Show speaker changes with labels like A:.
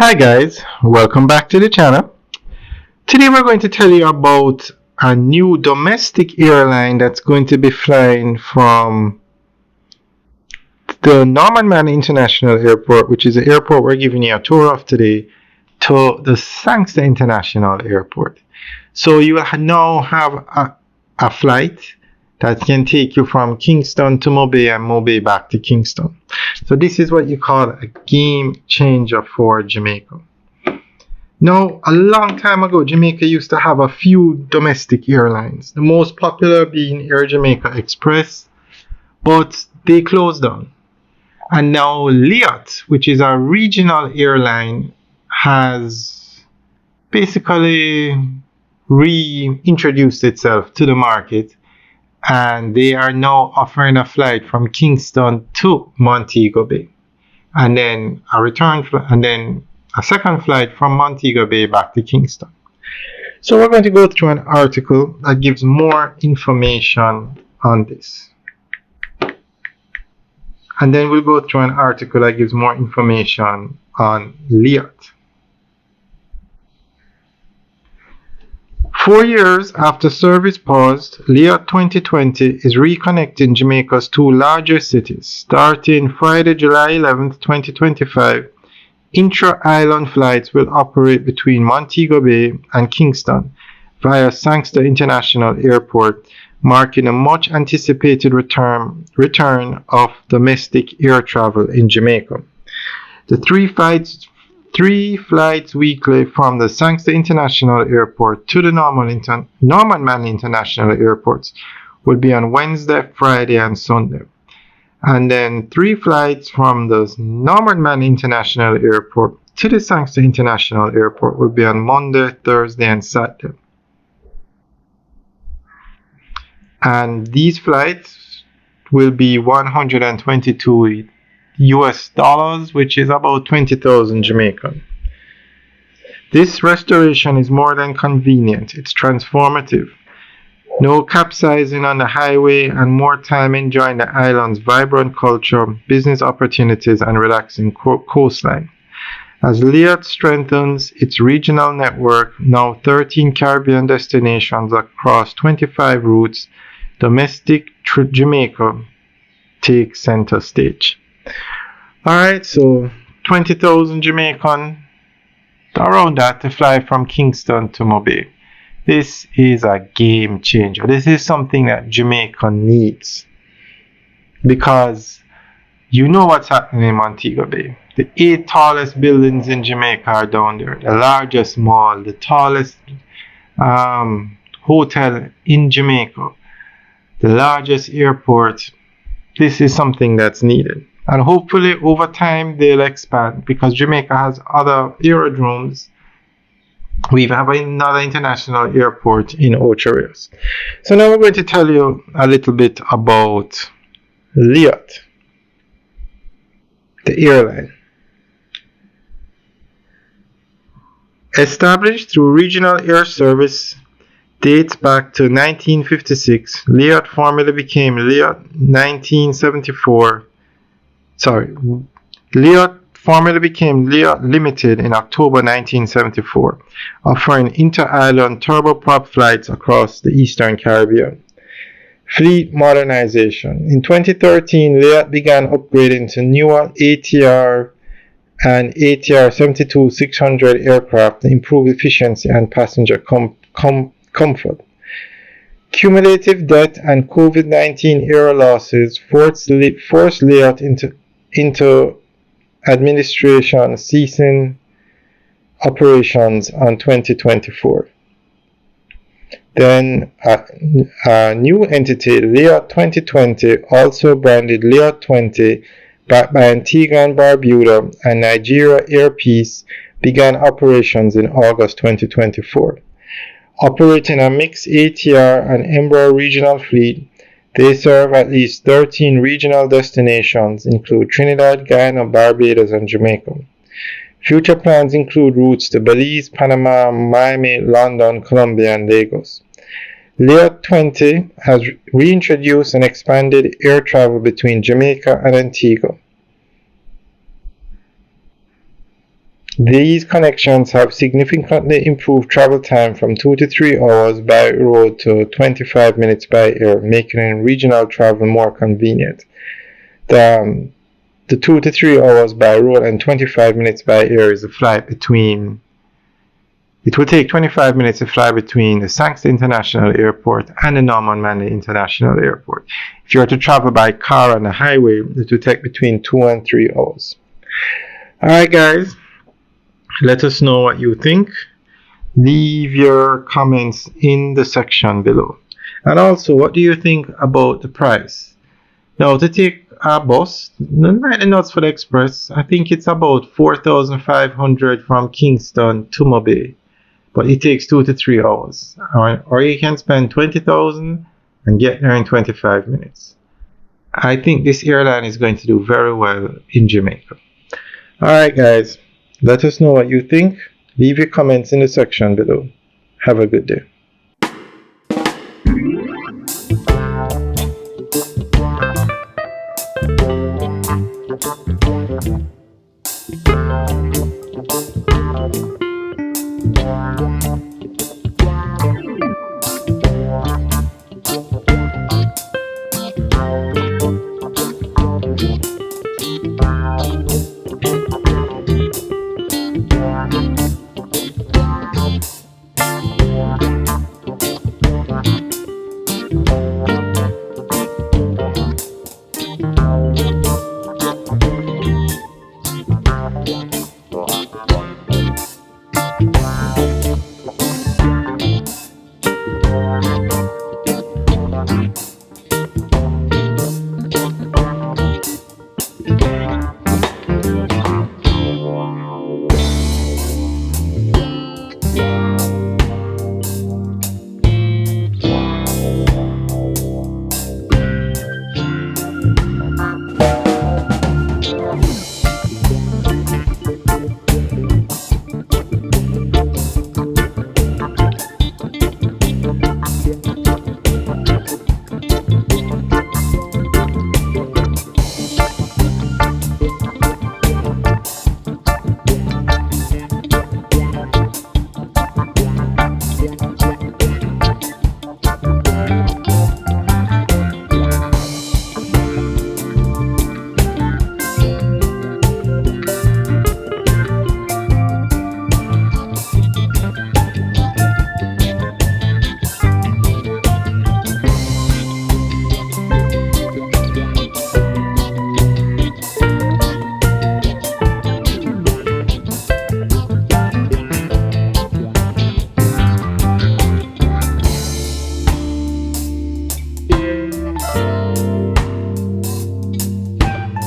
A: Hi guys, welcome back to the channel. Today we're going to tell you about a new domestic airline that's going to be flying from the Norman International Airport, which is the airport we're giving you a tour of today, to the Sangster International Airport. So you will now have a flight that can take you from Kingston to Mobay and Mobay back to Kingston. So this is what you call a game changer for Jamaica. Now, a long time ago, Jamaica used to have a few domestic airlines, the most popular being Air Jamaica Express, but they closed down. And now Liat, which is a regional airline, has basically reintroduced itself to the market, and they are now offering a flight from Kingston to Montego Bay, and then a second flight from Montego Bay back to Kingston. So we're going to go through an article that gives more information on this, and then we'll go through an article that gives more information on Liat. 4 years after service paused, Liat 2020 is reconnecting Jamaica's two largest cities. Starting Friday, July 11, 2025, intra-island flights will operate between Montego Bay and Kingston via Sangster International Airport, marking a much-anticipated return of domestic air travel in Jamaica. The three flights weekly from the Sangster International Airport to the Norman International Airports will be on Wednesday, Friday, and Sunday. And then 3 flights from the Norman International Airport to the Sangster International Airport will be on Monday, Thursday, and Saturday. And these flights will be $122, which is about 20,000 Jamaican. This restoration is more than convenient, it's transformative. No capsizing on the highway and more time enjoying the island's vibrant culture, business opportunities, and relaxing coastline. As Liat strengthens its regional network, now 13 Caribbean destinations across 25 routes, domestic Jamaica takes center stage. Alright, so 20,000 Jamaican, around that, to fly from Kingston to Mobay. This is a game changer. This is something that Jamaica needs, because you know what's happening in Montego Bay. The 8 tallest buildings in Jamaica are down there. The largest mall, the tallest hotel in Jamaica, the largest airport. This is something that's needed. And hopefully over time they'll expand, because Jamaica has other aerodromes. We have another international airport in Ocho Rios. So now we're going to tell you a little bit about Liat, the airline. Established through regional air service dates back to 1956, Liat formally became Liat Limited in October 1974, offering inter-island turboprop flights across the Eastern Caribbean. Fleet modernization. In 2013, Liat began upgrading to newer ATR and ATR 72-600 aircraft to improve efficiency and passenger comfort. Cumulative debt and COVID-19 era losses forced Liat into administration, ceasing operations on 2024. Then a new entity, Liat 2020, also branded Liat 20, backed by Antigua and Barbuda and Nigeria Air Peace, began operations in August 2024. Operating a mixed ATR and Embraer regional fleet, they serve at least 13 regional destinations, include Trinidad, Guyana, Barbados, and Jamaica. Future plans include routes to Belize, Panama, Miami, London, Colombia, and Lagos. Liat 20 has reintroduced and expanded air travel between Jamaica and Antigua. These connections have significantly improved travel time from 2 to 3 hours by road to 25 minutes by air, making regional travel more convenient. The 2 to 3 hours by road and 25 minutes by air is a flight between. It will take 25 minutes to fly between the Sankster International Airport and the Norman Manley International Airport. If you are to travel by car on the highway, it will take between 2 and 3 hours. Alright guys, let us know what you think. Leave your comments in the section below. And also, what do you think about the price? Now, to take a bus, not nuts for the express, I think it's about $4,500 from Kingston to Mobile. But it takes 2 to 3 hours. Or you can spend $20,000 and get there in 25 minutes. I think this airline is going to do very well in Jamaica. Alright guys, let us know what you think. Leave your comments in the section below. Have a good day.